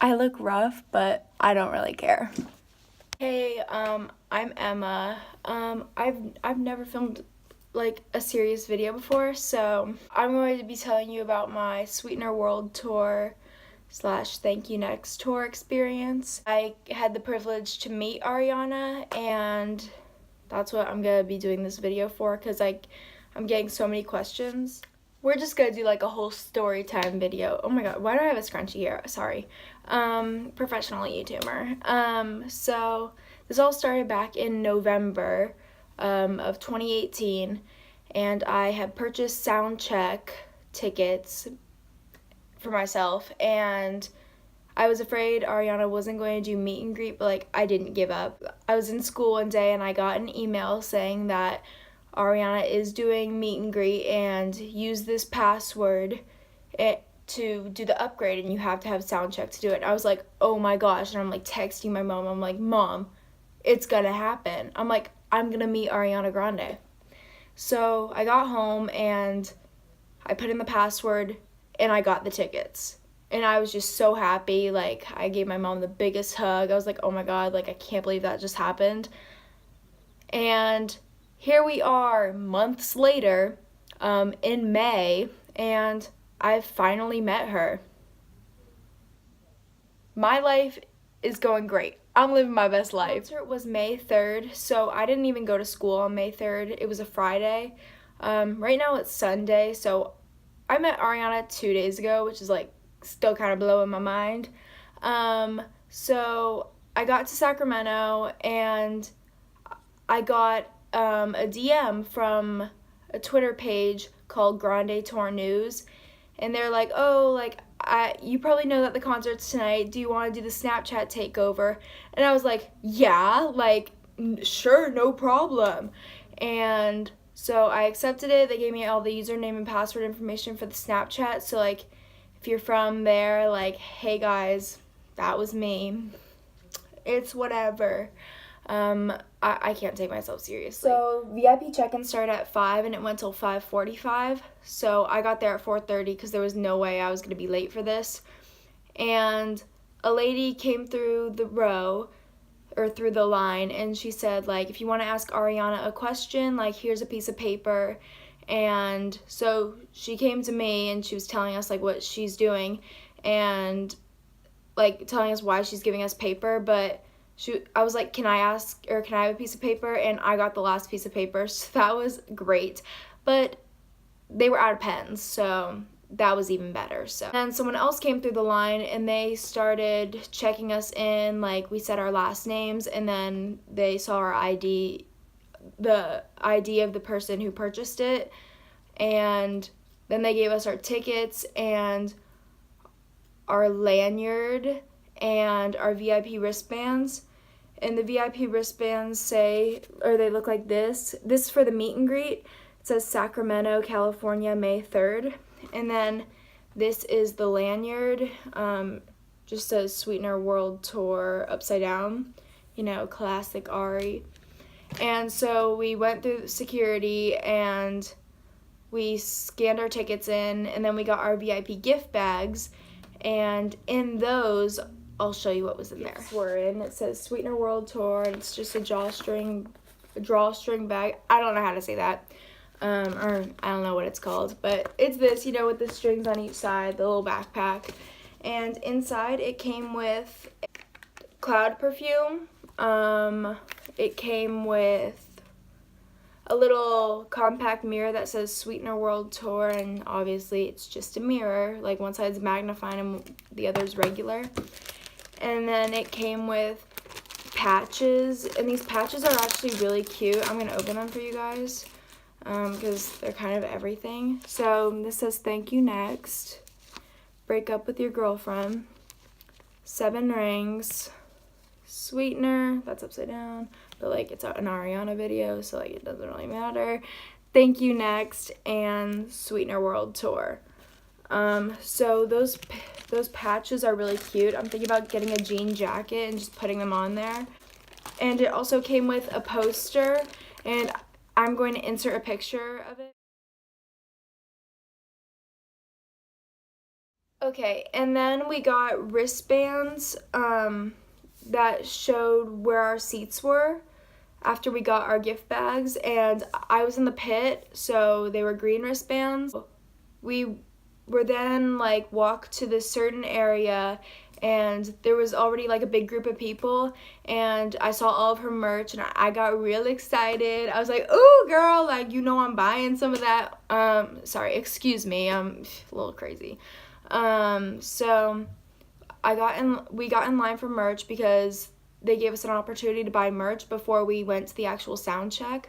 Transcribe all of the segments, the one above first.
I look rough, but I don't really care. Hey, I'm Emma. I've never filmed like a serious video before, so I'm going to be telling you about my Sweetener World Tour / Thank You Next tour experience. I had the privilege to meet Ariana, and that's what I'm gonna be doing this video for, because I'm getting so many questions. We're just gonna do like a whole story time video. Oh my god, why do I have a scrunchie here? Sorry. Professional YouTuber. So this all started back in November of 2018, and I had purchased soundcheck tickets for myself, and I was afraid Ariana wasn't going to do meet and greet, but like I didn't give up. I was in school one day and I got an email saying that Ariana is doing meet and greet and use this password to do the upgrade, and you have to have sound check to do it. And I was like, oh my gosh, and I'm like texting my mom. I'm like, Mom, it's gonna happen. I'm like, I'm gonna meet Ariana Grande. So I got home and I put in the password and I got the tickets. And I was just so happy. Like, I gave my mom the biggest hug. I was like, oh my god, like I can't believe that just happened. And here we are months later, in May, and I've finally met her. My life is going great. I'm living my best life. The concert was May 3rd, so I didn't even go to school on May 3rd. It was a Friday. Right now it's Sunday, so I met Ariana 2 days ago, which is like still kind of blowing my mind. So I got to Sacramento and I got a DM from a Twitter page called Grande Tour News, and they're like, oh, like, you probably know that the concert's tonight. Do you want to do the Snapchat takeover? And I was like, yeah, like, sure, no problem. And so I accepted it. They gave me all the username and password information for the Snapchat. So, like, if you're from there, like, hey guys, that was me. It's whatever. I can't take myself seriously. So VIP check-in started at 5 and it went till 5:45. So I got there at 4:30 because there was no way I was going to be late for this. And a lady came through the line, and she said, like, if you want to ask Ariana a question, like, here's a piece of paper. And so she came to me and she was telling us like what she's doing and like telling us why she's giving us paper, but I was like, can I have a piece of paper? And I got the last piece of paper, so that was great. But they were out of pens, so that was even better. So then someone else came through the line and they started checking us in, like we said our last names, and then they saw our ID, the ID of the person who purchased it, and then they gave us our tickets and our lanyard and our VIP wristbands. And the VIP wristbands they look like this. This is for the meet and greet. It says Sacramento, California, May 3rd. And then this is the lanyard. Just says Sweetener World Tour upside down. You know, classic Ari. And so we went through security and we scanned our tickets in, and then we got our VIP gift bags. And in those, I'll show you what was in there. We're in. It says Sweetener World Tour, and it's just a drawstring bag. I don't know how to say that, or I don't know what it's called, but it's this, you know, with the strings on each side, the little backpack. And inside, it came with cloud perfume. It came with a little compact mirror that says Sweetener World Tour, and obviously it's just a mirror. Like, one side's magnifying and the other's regular. And then it came with patches, and these patches are actually really cute. I'm going to open them for you guys because they're kind of everything. So this says Thank You Next, Break Up With Your Girlfriend, 7 Rings, Sweetener, that's upside down, but like it's an Ariana video, so like it doesn't really matter, Thank You Next, and Sweetener World Tour. So those patches are really cute. I'm thinking about getting a jean jacket and just putting them on there. And it also came with a poster, and I'm going to insert a picture of it. Okay, and then we got wristbands that showed where our seats were after we got our gift bags, and I was in the pit, so they were green wristbands. We were then like walked to this certain area, and there was already like a big group of people, and I saw all of her merch, and I got real excited. I was like, "Ooh, girl, like, you know, I'm buying some of that." Sorry, excuse me, I'm a little crazy. So we got in line for merch because they gave us an opportunity to buy merch before we went to the actual sound check.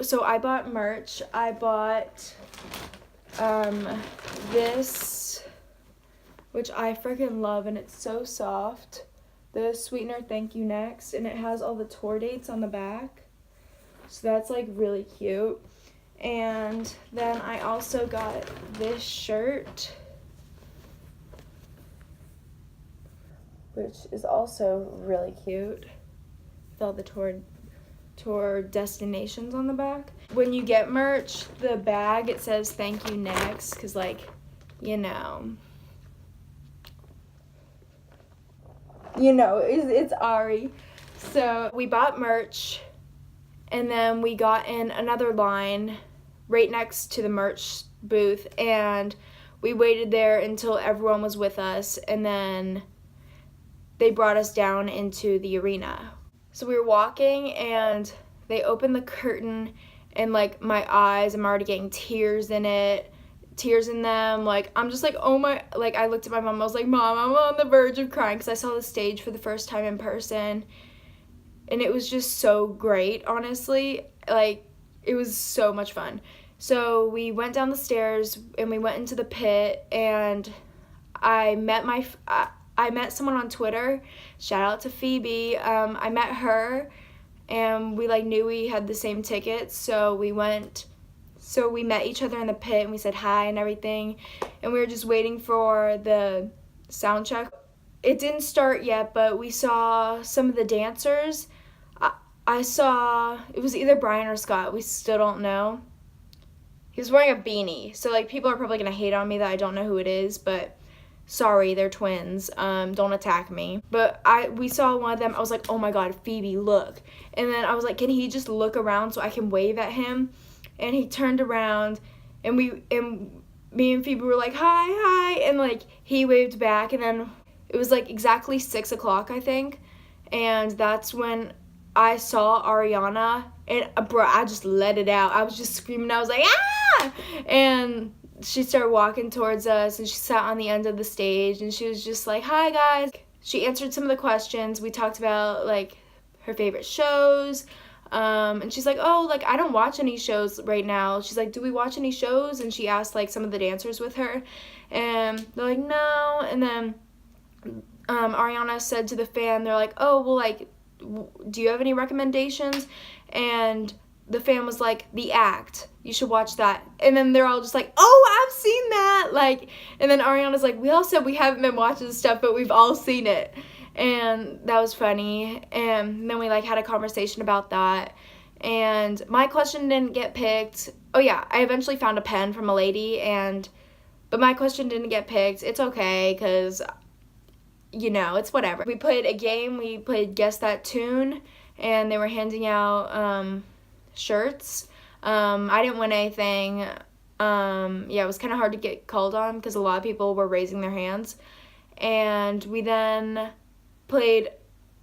So I bought merch. I bought this, which I freaking love, and it's so soft. The Sweetener Thank You Next, and it has all the tour dates on the back. So that's like really cute. And then I also got this shirt, which is also really cute with all the tour destinations on the back. When you get merch, the bag, it says thank you next, because, like, you know, it's Ari. So we bought merch, and then we got in another line right next to the merch booth, and we waited there until everyone was with us, and then they brought us down into the arena. So we were walking, and they opened the curtain, and like my eyes, I'm already getting tears in them. Like, I'm just like, oh my, like, I looked at my mom, I was like, Mom, I'm on the verge of crying, because I saw the stage for the first time in person, and it was just so great, honestly. Like, it was so much fun. So we went down the stairs, and we went into the pit, and I met someone on Twitter. Shout out to Phoebe. I met her, and we like knew we had the same tickets, so we met each other in the pit, and we said hi and everything, and we were just waiting for the sound check. It didn't start yet, but we saw some of the dancers. I saw, it was either Brian or Scott, we still don't know. He was wearing a beanie, so like people are probably gonna hate on me that I don't know who it is, but sorry, they're twins. Don't attack me. But we saw one of them. I was like, oh my God, Phoebe, look. And then I was like, can he just look around so I can wave at him? And he turned around, and me and Phoebe were like, hi, and like he waved back, and then it was like exactly 6 o'clock, I think, and that's when I saw Ariana, and bro, I just let it out. I was just screaming. I was like, ah! And she started walking towards us, and she sat on the end of the stage, and she was just like, hi guys. She answered some of the questions. We talked about like her favorite shows, and she's like, oh, like I don't watch any shows right now. She's like, do we watch any shows? And she asked like some of the dancers with her, and they're like, no. And then Ariana said to the fan, they're like, oh, well, like, do you have any recommendations? And the fan was like, The Act, you should watch that. And then they're all just like, oh, I've seen that, like. And then Ariana's like, we all said we haven't been watching stuff, but we've all seen it. And that was funny. And then we like had a conversation about that, and my question didn't get picked. Oh yeah, I eventually found a pen from a lady, but my question didn't get picked. It's okay, because you know, it's whatever. We played a game. We played Guess That Tune, and they were handing out shirts. I didn't win anything. Yeah, it was kind of hard to get called on because a lot of people were raising their hands. And we then played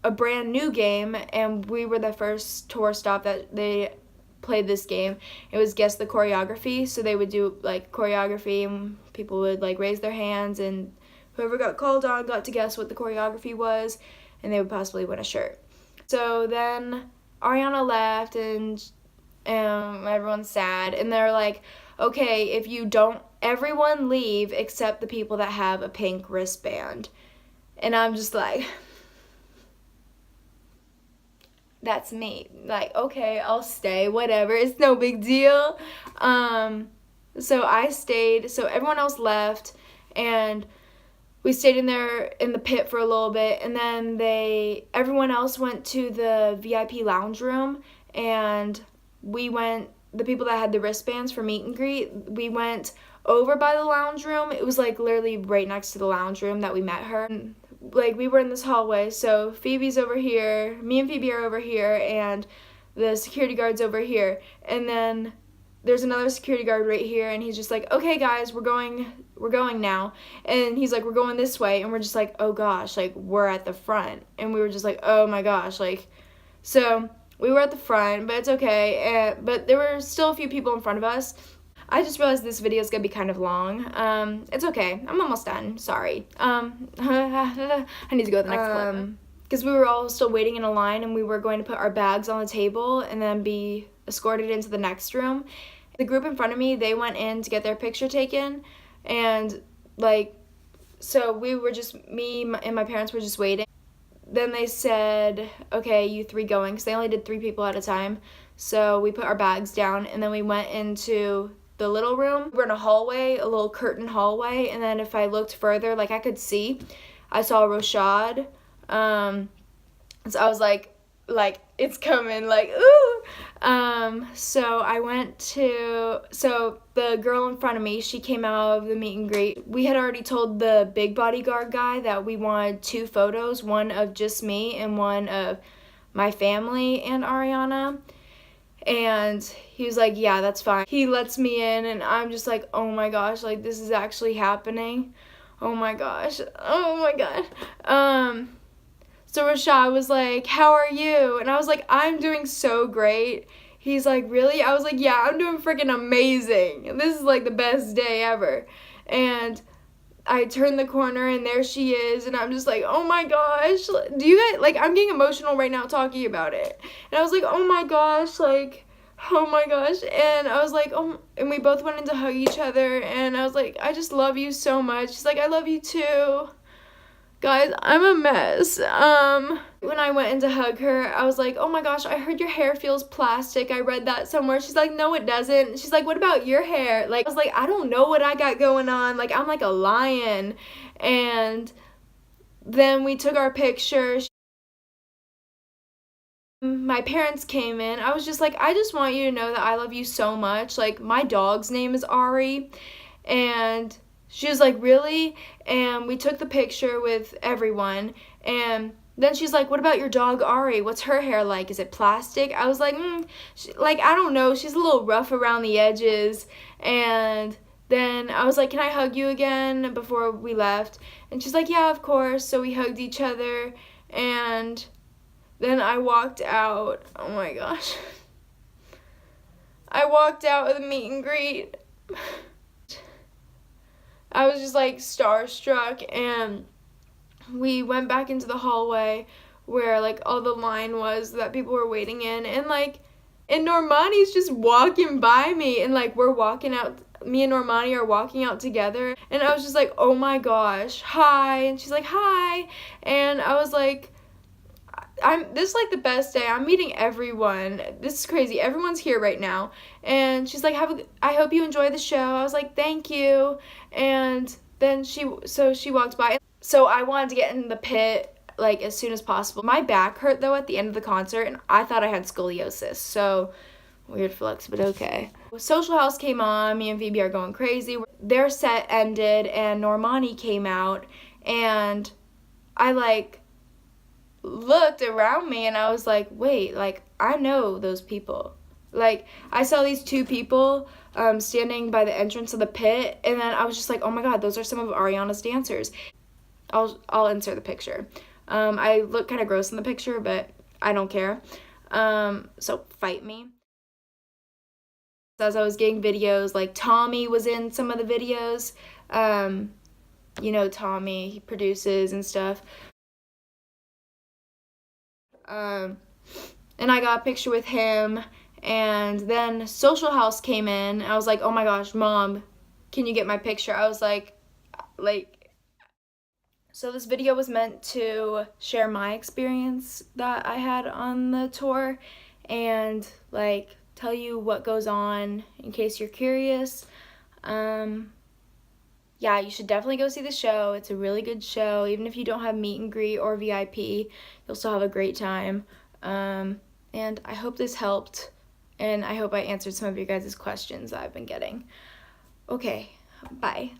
a brand new game, and we were the first tour stop that they played this game. It was Guess the Choreography. So they would do like choreography, and people would like raise their hands, and whoever got called on got to guess what the choreography was, and they would possibly win a shirt. So then Ariana left, and everyone's sad, and they're like, okay, if you don't, everyone leave except the people that have a pink wristband. And I'm just like, that's me. Like, okay, I'll stay, whatever, it's no big deal. So I stayed, so everyone else left, and we stayed in there in the pit for a little bit, and then everyone else went to the VIP lounge room, and we went, the people that had the wristbands for meet and greet, we went over by the lounge room. It was like literally right next to the lounge room that we met her. Like we were in this hallway, so Phoebe's over here, me and Phoebe are over here, and the security guard's over here, and then there's another security guard right here, and he's just like, okay guys, we're going now, and he's like, we're going this way, and we're just like, oh gosh, like we're at the front, and we were just like, oh my gosh, like, so we were at the front, but it's okay, but there were still a few people in front of us. I just realized this video is going to be kind of long. It's okay. I'm almost done. Sorry. I need to go to the next clip. Because we were all still waiting in a line, and we were going to put our bags on the table and then be escorted into the next room. The group in front of me, they went in to get their picture taken, and like, so we were just, me and my parents were just waiting. Then they said, okay, you three going, because they only did 3 people at a time. So we put our bags down, and then we went into the little room. We're in a hallway, a little curtain hallway, and then if I looked further, like I could see, I saw Rashad. So I was like it's coming, like ooh. So I went to, so the girl in front of me, she came out of the meet and greet. We had already told the big bodyguard guy that we wanted 2 photos, one of just me and one of my family and Ariana. And he was like, yeah, that's fine. He lets me in, and I'm just like, oh my gosh, like this is actually happening. Oh my gosh. Oh my god. So Rashad was like, how are you? And I was like, I'm doing so great. He's like, really? I was like, yeah, I'm doing freaking amazing. This is like the best day ever. And I turned the corner, and there she is, and I'm just like, oh my gosh, do you guys, like, I'm getting emotional right now talking about it. And I was like, oh my gosh, like, oh my gosh. And I was like, oh, and we both went in to hug each other, and I was like, I just love you so much. She's like, I love you too. Guys, I'm a mess. When I went in to hug her, I was like, oh my gosh, I heard your hair feels plastic. I read that somewhere. She's like, no, it doesn't. She's like, what about your hair? Like, I was like, I don't know what I got going on. Like, I'm like a lion. And then we took our picture. My parents came in. I was just like, I just want you to know that I love you so much. Like, my dog's name is Ari. And she was like, really? And we took the picture with everyone. And then she's like, what about your dog, Ari? What's her hair like? Is it plastic? I was like, like, I don't know. She's a little rough around the edges. And then I was like, can I hug you again before we left? And she's like, yeah, of course. So we hugged each other. And then I walked out. Oh, my gosh. I walked out of the meet and greet. I was just like starstruck, and we went back into the hallway where like all the line was that people were waiting in, and Normani's just walking by me, and like we're walking out, me and Normani are walking out together, and I was just like, oh my gosh, hi. And she's like, hi. And I was like, this is like the best day. I'm meeting everyone. This is crazy. Everyone's here right now. And she's like, I hope you enjoy the show. I was like, thank you. And then she walked by. So I wanted to get in the pit like as soon as possible. My back hurt though at the end of the concert, and I thought I had scoliosis. So weird flex, but okay. Social House came on. Me and Phoebe are going crazy. Their set ended, and Normani came out, and I like looked around me, and I was like, wait, like I know those people. Like I saw these 2 people standing by the entrance of the pit, and then I was just like, oh my god, those are some of Ariana's dancers. I'll insert the picture. I look kind of gross in the picture, but I don't care. So fight me. As I was getting videos, like Tommy was in some of the videos. You know Tommy, he produces and stuff. And I got a picture with him, and then Social House came in. I was like, oh my gosh, Mom, can you get my picture? I was like, so this video was meant to share my experience that I had on the tour, and like tell you what goes on in case you're curious. Yeah, you should definitely go see the show. It's a really good show. Even if you don't have meet and greet or VIP, you'll still have a great time. And I hope this helped, and I hope I answered some of your guys' questions that I've been getting. Okay, Bye.